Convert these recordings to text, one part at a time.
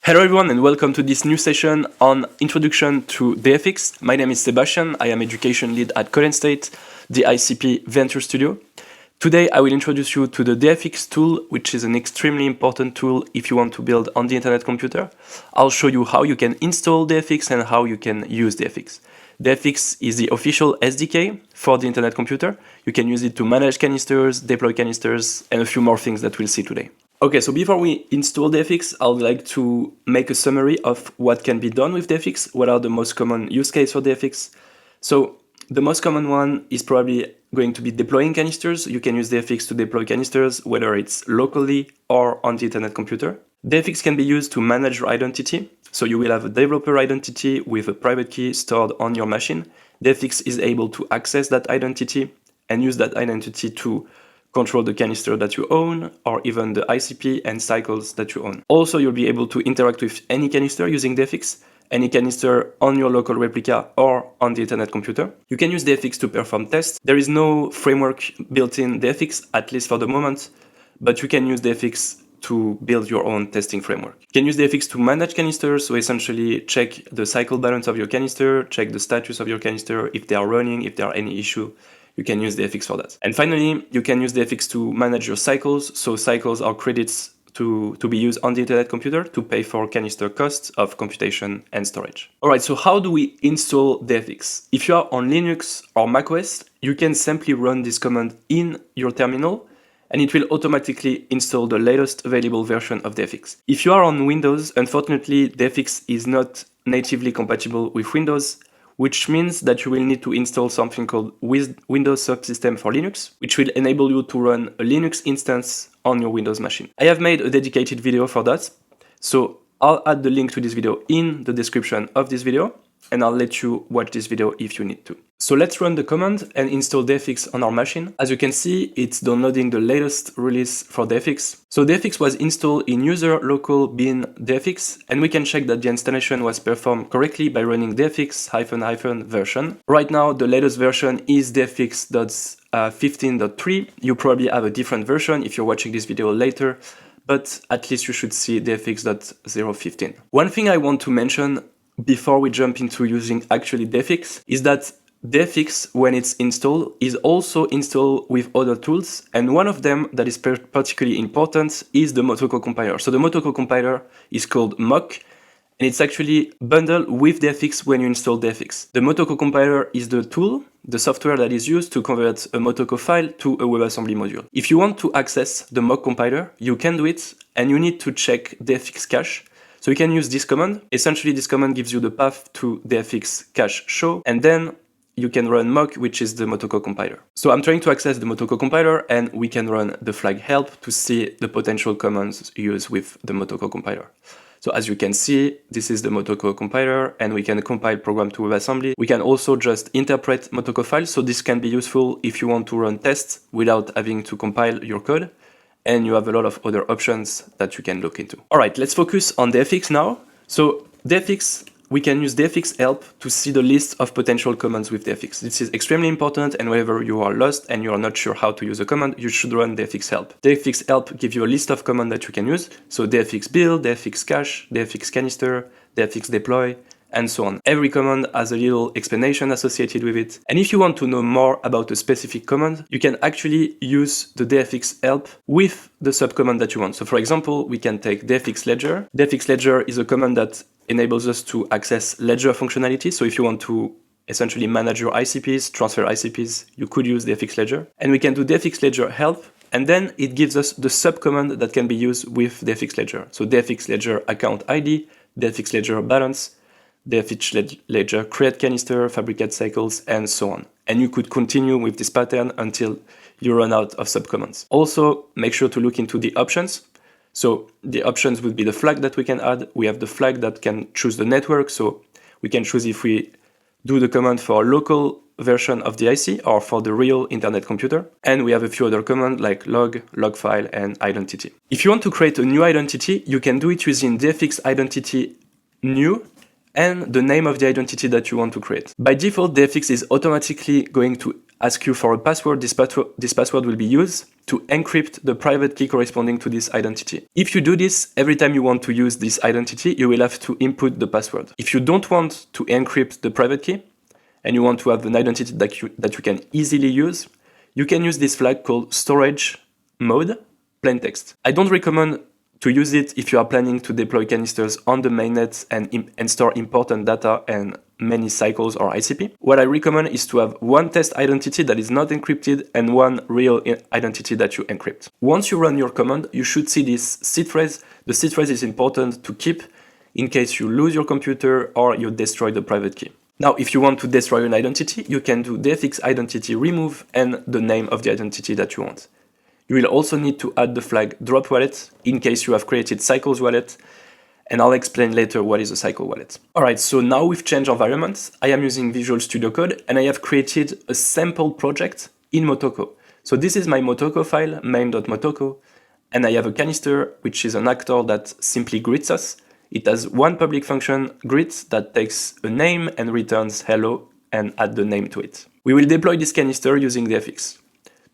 Hello everyone and welcome to this new session on Introduction to DFX. My name is Sebastian, I am Education Lead at Colin State, the ICP Venture Studio. Today I will introduce you to the DFX tool, which is an extremely important tool if you want to build on the internet computer. I'll show you how you can install DFX and how you can use DFX. DFX is the official SDK for the internet computer. You can use it to manage canisters, deploy canisters, and a few more things that we'll see today. Okay, so before we install DFX, I would like to make a summary of what can be done with DFX, what are the most common use cases for DFX. So the most common one is probably going to be deploying canisters. You can use DFX to deploy canisters, whether it's locally or on the internet computer. DFX can be used to manage your identity. So you will have a developer identity with a private key stored on your machine. DFX is able to access that identity and use that identity to control the canister that you own, or even the ICP and cycles that you own. Also, you'll be able to interact with any canister using DFX, any canister on your local replica or on the internet computer. You can use DFX to perform tests. There is no framework built in DFX, at least for the moment, but you can use DFX to build your own testing framework. You can use DFX to manage canisters, so essentially check the cycle balance of your canister, check the status of your canister, if they are running, if there are any issue. You can use DFX for that. And finally, you can use DFX to manage your cycles. So cycles are credits to be used on the internet computer to pay for canister costs of computation and storage. All right, so how do we install DFX? If you are on Linux or macOS, you can simply run this command in your terminal and it will automatically install the latest available version of DFX. If you are on Windows, unfortunately, DFX is not natively compatible with Windows, which means that you will need to install something called Windows Subsystem for Linux, which will enable you to run a Linux instance on your Windows machine. I have made a dedicated video for that, so I'll add the link to this video in the description of this video, and I'll let you watch this video if you need to. So let's run the command and install DFX on our machine. As you can see, it's downloading the latest release for DFX. So DFX was installed in user local bin DFX, and we can check that the installation was performed correctly by running DFX -- version. Right now, the latest version is DFX.15.3. You probably have a different version if you're watching this video later, but at least you should see DFX.0.15. One thing I want to mention before we jump into using actually DFX is that DFX, when it's installed, is also installed with other tools, and one of them that is particularly important is the Motoko compiler. So the Motoko compiler is called mock, and it's actually bundled with DFX when you install DFX. The Motoko compiler is the tool, the software that is used to convert a Motoko file to a WebAssembly module. If you want to access the mock compiler, you can do it, and you need to check DFX cache. So you can use this command. Essentially, this command gives you the path to DFX cache show, and then you can run mock, which is the Motoko compiler. So I'm trying to access the Motoko compiler, and we can run the flag help to see the potential commands used with the Motoko compiler. So as you can see, this is the Motoko compiler, and we can compile program to WebAssembly. We can also just interpret Motoko files, so this can be useful if you want to run tests without having to compile your code. And you have a lot of other options that you can look into. All right, let's focus on DFX now. So DFX, we can use DFX help to see the list of potential commands with DFX. This is extremely important, and whenever you are lost and you are not sure how to use a command, you should run DFX help. DFX help gives you a list of commands that you can use. So DFX build, DFX cache, DFX canister, DFX deploy, and so on. Every command has a little explanation associated with it. And if you want to know more about a specific command, you can actually use the DFX help with the subcommand that you want. So for example, we can take DFX ledger. DFX ledger is a command that enables us to access ledger functionality. So if you want to essentially manage your ICPs, transfer ICPs, you could use DFX ledger. And we can do DFX ledger help, and then it gives us the subcommand that can be used with DFX ledger. So DFX ledger account ID, DFX ledger balance, DFX ledger create canister, fabricate cycles, and so on. And you could continue with this pattern until you run out of subcommands. Also, make sure to look into the options. So the options would be the flag that we can add. We have the flag that can choose the network. So we can choose if we do the command for a local version of the IC or for the real internet computer. And we have a few other commands like log, log file, and identity. If you want to create a new identity, you can do it using DFX identity new and the name of the identity that you want to create. By default, DFX is automatically going to ask you for a password, this password will be used to encrypt the private key corresponding to this identity. If you do this, every time you want to use this identity, you will have to input the password. If you don't want to encrypt the private key, and you want to have an identity that you can easily use, you can use this flag called storage mode plaintext. I don't recommend to use it if you are planning to deploy canisters on the mainnet and store important data and many cycles or ICP. What I recommend is to have one test identity that is not encrypted and one real identity that you encrypt. Once you run your command, you should see this seed phrase. The seed phrase is important to keep in case you lose your computer or you destroy the private key. Now, if you want to destroy an identity, you can do DFX identity remove and the name of the identity that you want. You will also need to add the flag drop wallet in case you have created cycles wallet, and I'll explain later what is a cycle wallet. Alright, so now we've changed environment. I am using Visual Studio Code and I have created a sample project in Motoko. So this is my Motoko file, main.motoko, and I have a canister, which is an actor that simply greets us. It has one public function, greet, that takes a name and returns hello and add the name to it. We will deploy this canister using DFX.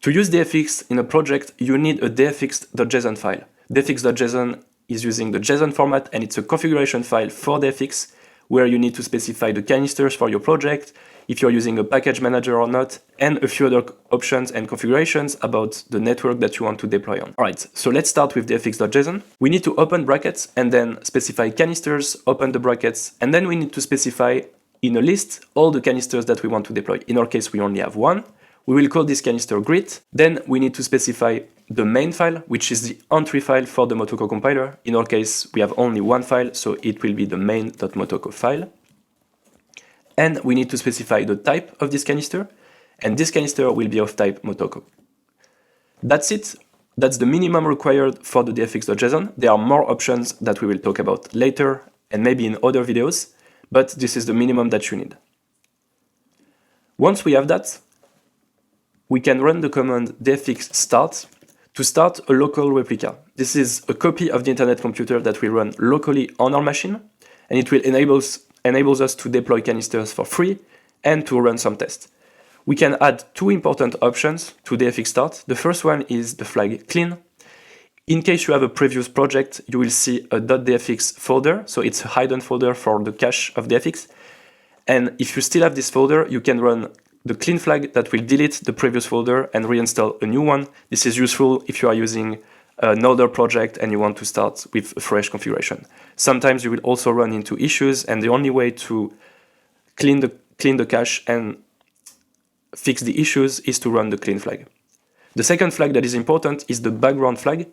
To use DFX in a project, you need a dfx.json file. dfx.json is using the JSON format and it's a configuration file for DFX where you need to specify the canisters for your project, if you're using a package manager or not, and a few other options and configurations about the network that you want to deploy on. Alright, so let's start with dfx.json. We need to open brackets and then specify canisters, open the brackets, and then we need to specify in a list all the canisters that we want to deploy. In our case, we only have one. We will call this canister greet. Then we need to specify the main file, which is the entry file for the Motoko compiler. In our case, we have only one file, so it will be the main.motoko file. And we need to specify the type of this canister, and this canister will be of type Motoko. That's it. That's the minimum required for the dfx.json. There are more options that we will talk about later and maybe in other videos, but this is the minimum that you need. Once we have that, we can run the command dfx start to start a local replica. This is a copy of the internet computer that we run locally on our machine, and it will enables us to deploy canisters for free and to run some tests. We can add two important options to dfx start. The first one is the flag clean. In case you have a previous project, you will see a .dfx folder, so it's a hidden folder for the cache of dfx. And if you still have this folder, you can run the clean flag that will delete the previous folder and reinstall a new one. This is useful if you are using another project and you want to start with a fresh configuration. Sometimes you will also run into issues, and the only way to clean the cache and fix the issues is to run the clean flag. The second flag that is important is the background flag.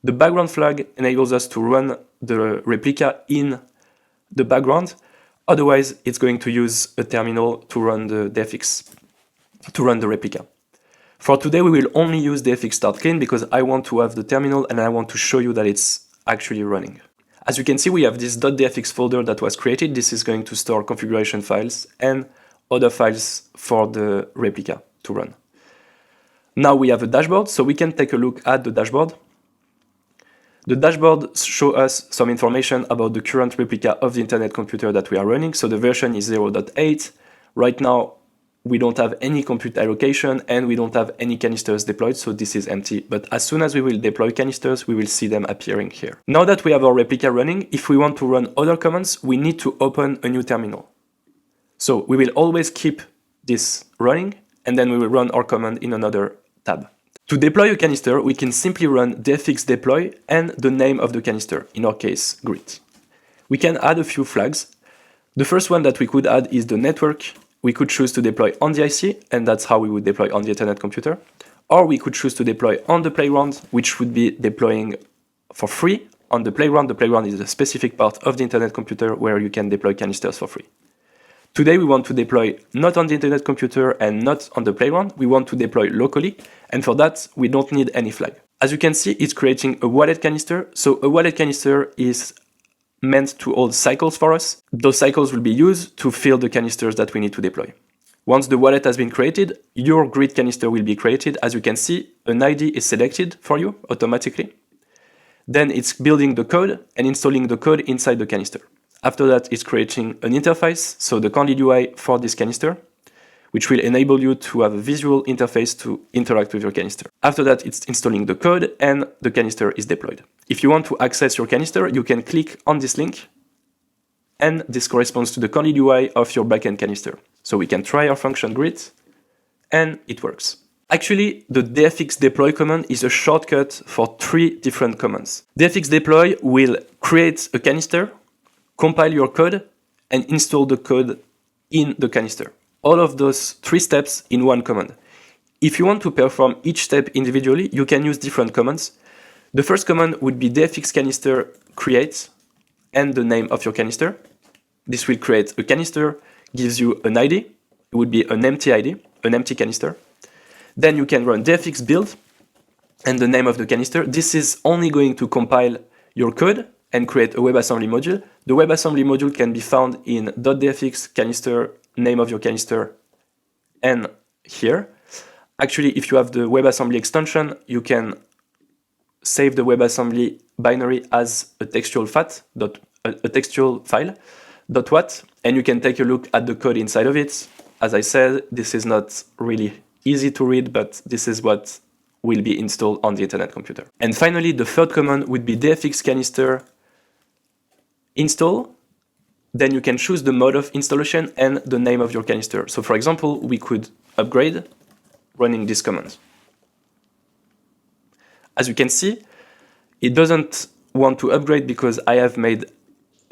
The background flag enables us to run the replica in the background. Otherwise, it's going to use a terminal to run the dfx, to run the replica. For today, we will only use dfx start clean because I want to have the terminal and I want to show you that it's actually running. As you can see, we have this .dfx folder that was created. This is going to store configuration files and other files for the replica to run. Now we have a dashboard, so we can take a look at the dashboard. The dashboard shows us some information about the current replica of the internet computer that we are running. So the version is 0.8. Right now, we don't have any compute allocation and we don't have any canisters deployed, so this is empty. But as soon as we will deploy canisters, we will see them appearing here. Now that we have our replica running, if we want to run other commands, we need to open a new terminal. So we will always keep this running and then we will run our command in another tab. To deploy a canister, we can simply run dfx deploy and the name of the canister, in our case, greet. We can add a few flags. The first one that we could add is the network. We could choose to deploy on the IC, and that's how we would deploy on the internet computer. Or we could choose to deploy on the playground, which would be deploying for free on the playground. The playground is a specific part of the internet computer where you can deploy canisters for free. Today we want to deploy not on the internet computer and not on the playground. We want to deploy locally, and for that we don't need any flag. As you can see, it's creating a wallet canister. So a wallet canister is meant to hold cycles for us. Those cycles will be used to fill the canisters that we need to deploy. Once the wallet has been created, your greet canister will be created. As you can see, an ID is selected for you automatically. Then it's building the code and installing the code inside the canister. After that, it's creating an interface, so the Candid UI for this canister. which will enable you to have a visual interface to interact with your canister. After that, it's installing the code and the canister is deployed. If you want to access your canister, you can click on this link, and this corresponds to the candid UI of your backend canister. So we can try our function grid, and it works. Actually, the DFX deploy command is a shortcut for 3 different commands. DFX deploy will create a canister, compile your code, and install the code in the canister. All of those 3 steps in one command. If you want to perform each step individually, you can use different commands. The first command would be DFX canister create and the name of your canister. This will create a canister, gives you an ID. It would be an empty ID, an empty canister. Then you can run DFX build and the name of the canister. This is only going to compile your code and create a WebAssembly module. The WebAssembly module can be found in .dfx canister, name of your canister, and here. Actually, if you have the WebAssembly extension, you can save the WebAssembly binary as a textual file, .wat, and you can take a look at the code inside of it. As I said, this is not really easy to read, but this is what will be installed on the internet computer. And finally, the third command would be DFX canister install. Then you can choose the mode of installation and the name of your canister. So for example, we could upgrade running this command. As you can see, it doesn't want to upgrade because I have made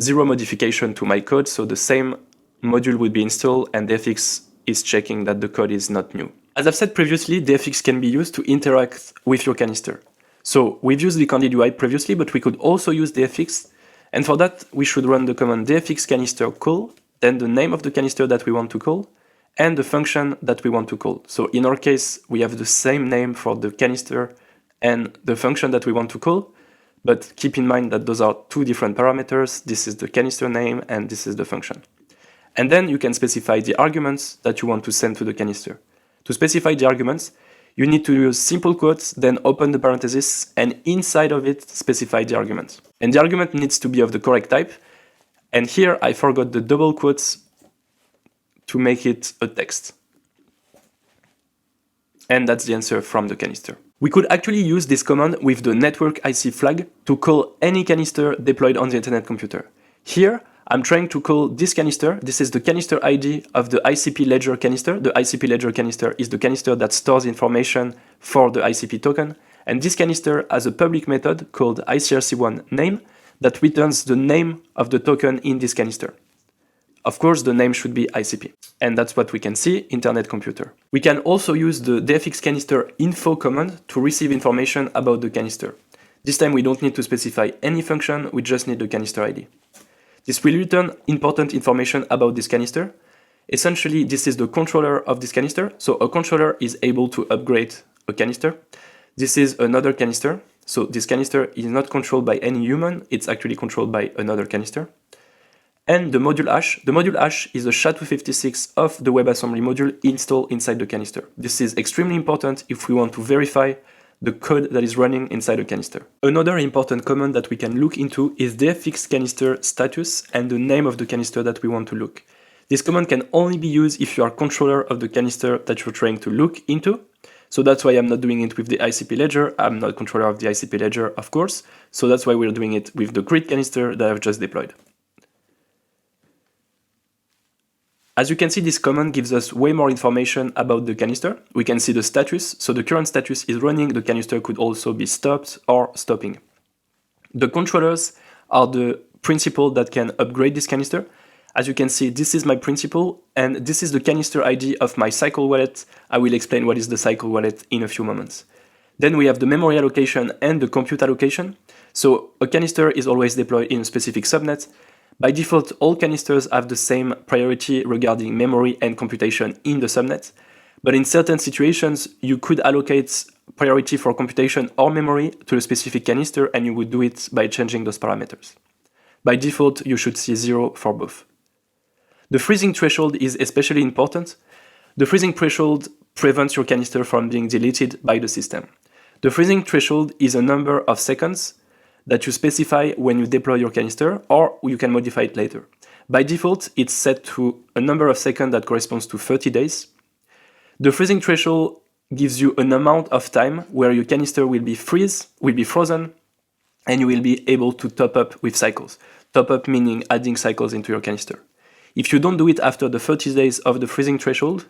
0 modification to my code, so the same module would be installed and DFX is checking that the code is not new. As I've said previously, DFX can be used to interact with your canister. So we've used the candid UI previously, but we could also use DFX, and for that we should run the command DFX canister call, then the name of the canister that we want to call, and the function that we want to call. So in our case, we have the same name for the canister and the function that we want to call, but keep in mind that those are 2 different parameters. This is the canister name and this is the function. And then you can specify the arguments that you want to send to the canister. To specify the arguments, you need to use simple quotes, then open the parenthesis, and inside of it specify the argument. And the argument needs to be of the correct type. And here I forgot the double quotes to make it a text. And that's the answer from the canister. We could actually use this command with the network IC flag to call any canister deployed on the internet computer. Here, I'm trying to call this canister. This is the canister ID of the ICP ledger canister. The ICP ledger canister is the canister that stores information for the ICP token. And this canister has a public method called ICRC1 name that returns the name of the token in this canister. Of course, the name should be ICP. And that's what we can see, internet computer. We can also use the DFX canister info command to receive information about the canister. This time we don't need to specify any function, we just need the canister ID. This will return important information about this canister. Essentially, this is the controller of this canister. So a controller is able to upgrade a canister. This is another canister. So this canister is not controlled by any human, it's actually controlled by another canister. And the module hash is the SHA-256 of the WebAssembly module installed inside the canister. This is extremely important if we want to verify the code that is running inside the canister. Another important command that we can look into is DFX canister status and the name of the canister that we want to look. This command can only be used if you are controller of the canister that you're trying to look into. So that's why I'm not doing it with the ICP ledger. I'm not controller of the ICP ledger, of course. So that's why we're doing it with the grid canister that I've just deployed. As you can see, this command gives us way more information about the canister. We can see the status, so the current status is running, the canister could also be stopped or stopping. The controllers are the principal that can upgrade this canister. As you can see, this is my principal, and this is the canister ID of my cycle wallet. I will explain what is the cycle wallet in a few moments. Then we have the memory allocation and the compute allocation. So a canister is always deployed in a specific subnet. By default, all canisters have the same priority regarding memory and computation in the subnet, but in certain situations, you could allocate priority for computation or memory to a specific canister, and you would do it by changing those parameters. By default, you should see 0 for both. The freezing threshold is especially important. The freezing threshold prevents your canister from being deleted by the system. The freezing threshold is a number of seconds that you specify when you deploy your canister, or you can modify it later. By default, it's set to a number of seconds that corresponds to 30 days. The freezing threshold gives you an amount of time where your canister will be frozen, and you will be able to top up with cycles. Top up meaning adding cycles into your canister. If you don't do it after the 30 days of the freezing threshold,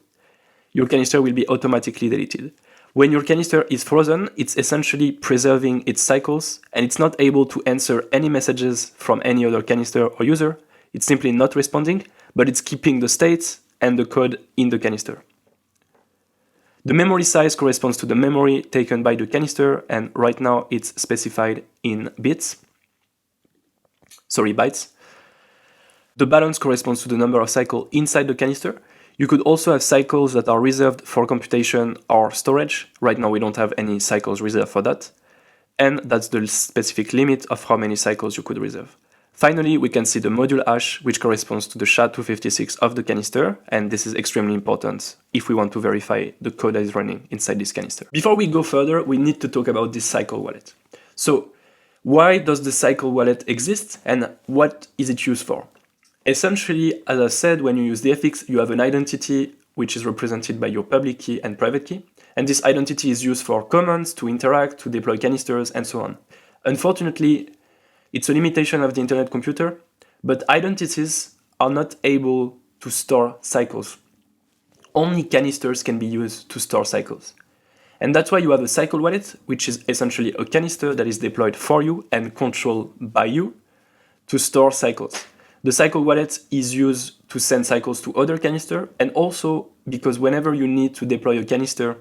your canister will be automatically deleted. When your canister is frozen, it's essentially preserving its cycles, and it's not able to answer any messages from any other canister or user. It's simply not responding, but it's keeping the state and the code in the canister. The memory size corresponds to the memory taken by the canister, and right now it's specified in bytes. The balance corresponds to the number of cycles inside the canister. You could also have cycles that are reserved for computation or storage. Right now we don't have any cycles reserved for that. And that's the specific limit of how many cycles you could reserve. Finally, we can see the module hash, which corresponds to the SHA-256 of the canister, and this is extremely important if we want to verify the code that is running inside this canister. Before we go further, we need to talk about this cycle wallet. So, why does the cycle wallet exist, and what is it used for? Essentially, as I said, when you use DFX, you have an identity which is represented by your public key and private key, and this identity is used for commands, to interact, to deploy canisters, and so on. Unfortunately, it's a limitation of the internet computer, but identities are not able to store cycles. Only canisters can be used to store cycles. And that's why you have a cycle wallet, which is essentially a canister that is deployed for you and controlled by you to store cycles. The cycle wallet is used to send cycles to other canisters, and also because whenever you need to deploy a canister,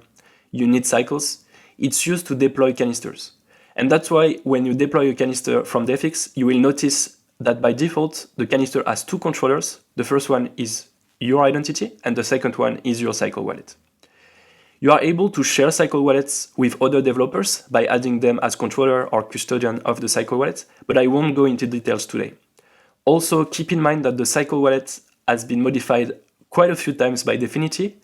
you need cycles, it's used to deploy canisters. And that's why when you deploy a canister from DFX, you will notice that by default, the canister has two controllers. The first one is your identity, and the second one is your cycle wallet. You are able to share cycle wallets with other developers by adding them as controller or custodian of the cycle wallet, but I won't go into details today. Also, keep in mind that the cycle wallet has been modified quite a few times by Dfinity,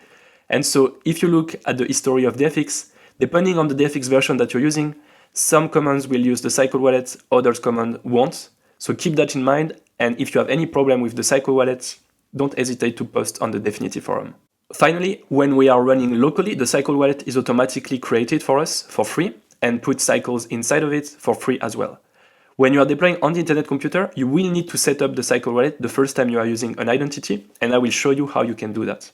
and so if you look at the history of DFX, depending on the DFX version that you're using, some commands will use the cycle wallet, others command won't. So keep that in mind, and if you have any problem with the cycle wallet, don't hesitate to post on the Dfinity forum. Finally, when we are running locally, the cycle wallet is automatically created for us for free and put cycles inside of it for free as well. When you are deploying on the internet computer, you will need to set up the cycle wallet the first time you are using an identity, and I will show you how you can do that.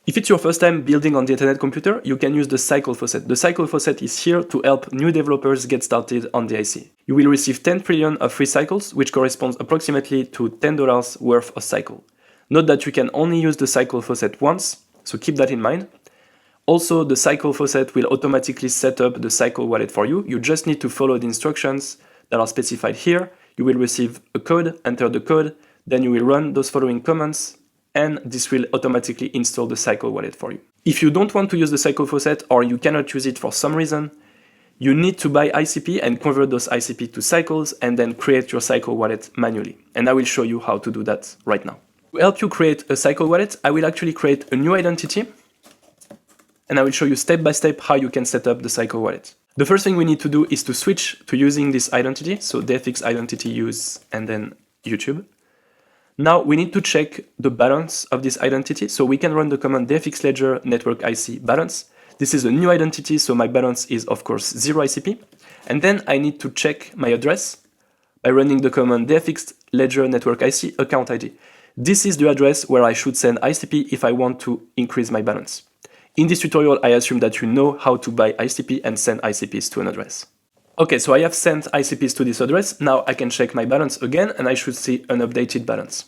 If it's your first time building on the internet computer, you can use the cycle faucet. The cycle faucet is here to help new developers get started on the IC. You will receive 10 trillion of free cycles, which corresponds approximately to $10 worth of cycle. Note that you can only use the cycle faucet once, so keep that in mind. Also, the cycle faucet will automatically set up the cycle wallet for you. You just need to follow the instructions that are specified here. You will receive a code, enter the code, then you will run those following commands, and this will automatically install the cycle wallet for you. If you don't want to use the cycle faucet or you cannot use it for some reason, you need to buy ICP and convert those ICP to cycles and then create your cycle wallet manually. And I will show you how to do that right now. To help you create a cycle wallet, I will actually create a new identity, and I will show you step by step how you can set up the cycle wallet. The first thing we need to do is to switch to using this identity, so DFX identity use and then YouTube. Now we need to check the balance of this identity, so we can run the command dfx ledger network IC balance. This is a new identity, so my balance is of course 0 ICP. And then I need to check my address by running the command dfx ledger network IC account ID. This is the address where I should send ICP if I want to increase my balance. In this tutorial, I assume that you know how to buy ICP and send ICPs to an address. Okay, so I have sent ICPs to this address. Now I can check my balance again, and I should see an updated balance.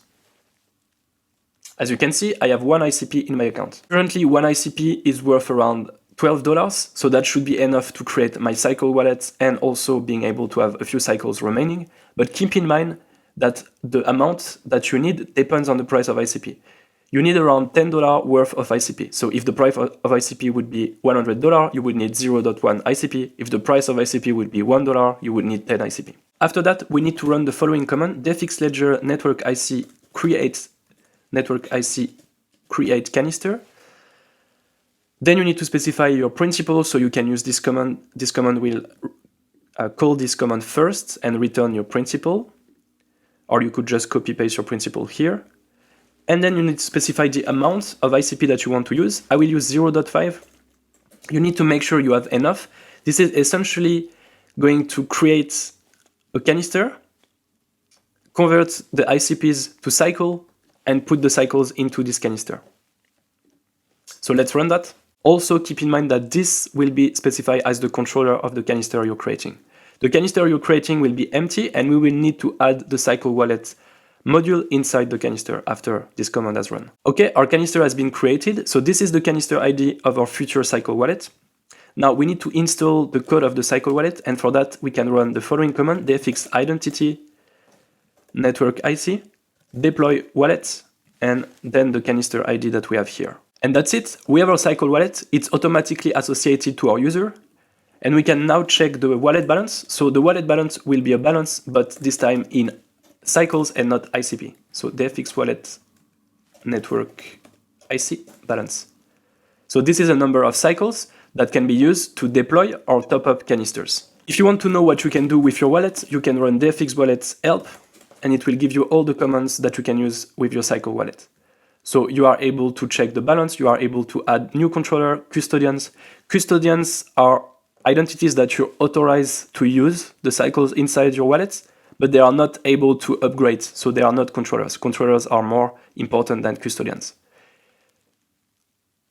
As you can see, I have one ICP in my account. Currently, one ICP is worth around $12, so that should be enough to create my cycle wallet and also being able to have a few cycles remaining. But keep in mind that the amount that you need depends on the price of ICP. You need around $10 worth of ICP. So if the price of ICP would be $100, you would need 0.1 ICP. If the price of ICP would be $1, you would need 10 ICP. After that, we need to run the following command, dfx ledger network IC create canister. Then you need to specify your principal, so you can use this command. This command will call this command first and return your principal, or you could just copy paste your principal here. And then you need to specify the amount of ICP that you want to use. I will use 0.5. You need to make sure you have enough. This is essentially going to create a canister, convert the ICPs to cycle, and put the cycles into this canister. So let's run that. Also keep in mind that this will be specified as the controller of the canister you're creating. The canister you're creating will be empty, and we will need to add the cycle wallet module inside the canister after this command has run. Okay, our canister has been created. So this is the canister ID of our future cycle wallet. Now we need to install the code of the cycle wallet, and for that we can run the following command: DFX identity network IC deploy wallet, and then the canister ID that we have here. And that's it. We have our cycle wallet. It's automatically associated to our user, and we can now check the wallet balance. So the wallet balance will be a balance, but this time in cycles and not ICP. So DFX wallet network IC balance. So this is a number of cycles that can be used to deploy or top up canisters. If you want to know what you can do with your wallet, you can run DFX wallet help, and it will give you all the commands that you can use with your cycle wallet. So you are able to check the balance, you are able to add new controller, custodians. Custodians are identities that you authorize to use the cycles inside your wallet, but they are not able to upgrade, so they are not controllers. Controllers are more important than custodians.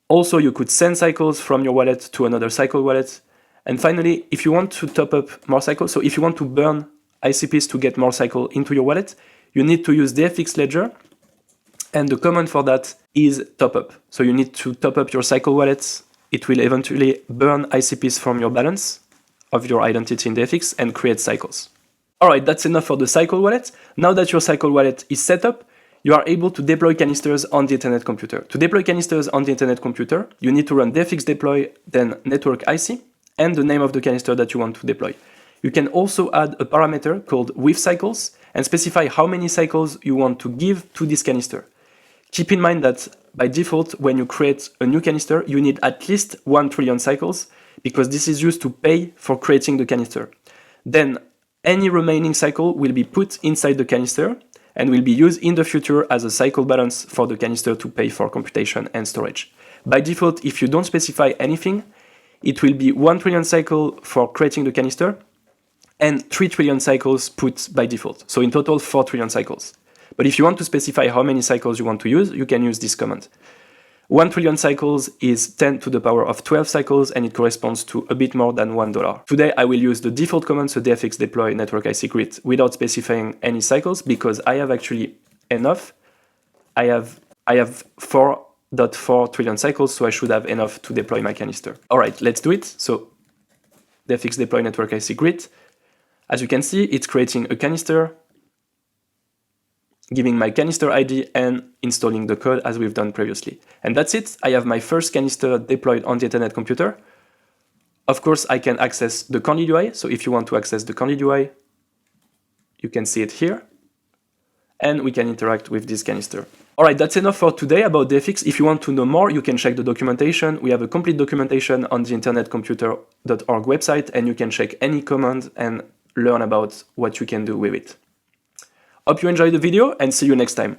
Also, you could send cycles from your wallet to another cycle wallet. And finally, if you want to top up more cycles, so if you want to burn ICPs to get more cycle into your wallet, you need to use DFX ledger, and the command for that is top up. So you need to top up your cycle wallets. It will eventually burn ICPs from your balance of your identity in DFX and create cycles. All right, that's enough for the cycle wallet. Now that your cycle wallet is set up, you are able to deploy canisters on the internet computer. To deploy canisters on the internet computer, you need to run DFX deploy, then network IC, and the name of the canister that you want to deploy. You can also add a parameter called with cycles and specify how many cycles you want to give to this canister. Keep in mind that by default, when you create a new canister, you need at least 1 trillion cycles, because this is used to pay for creating the canister. Then any remaining cycle will be put inside the canister and will be used in the future as a cycle balance for the canister to pay for computation and storage. By default, if you don't specify anything, it will be 1 trillion cycle for creating the canister and 3 trillion cycles put by default. So in total, 4 trillion cycles. But if you want to specify how many cycles you want to use, you can use this command. 1 trillion cycles is 10 to the power of 12 cycles, and it corresponds to a bit more than $1. Today, I will use the default command, so DFX deploy network IC grid, without specifying any cycles, because I have actually enough. I have 4.4 trillion cycles, so I should have enough to deploy my canister. All right, let's do it. So DFX deploy network IC grid. As you can see, it's creating a canister, giving my canister ID and installing the code as we've done previously. And that's it. I have my first canister deployed on the internet computer. Of course, I can access the Candid UI. So if you want to access the Candid UI, you can see it here. And we can interact with this canister. All right, that's enough for today about DFX. If you want to know more, you can check the documentation. We have a complete documentation on the internetcomputer.org website, and you can check any command and learn about what you can do with it. Hope you enjoyed the video, and see you next time.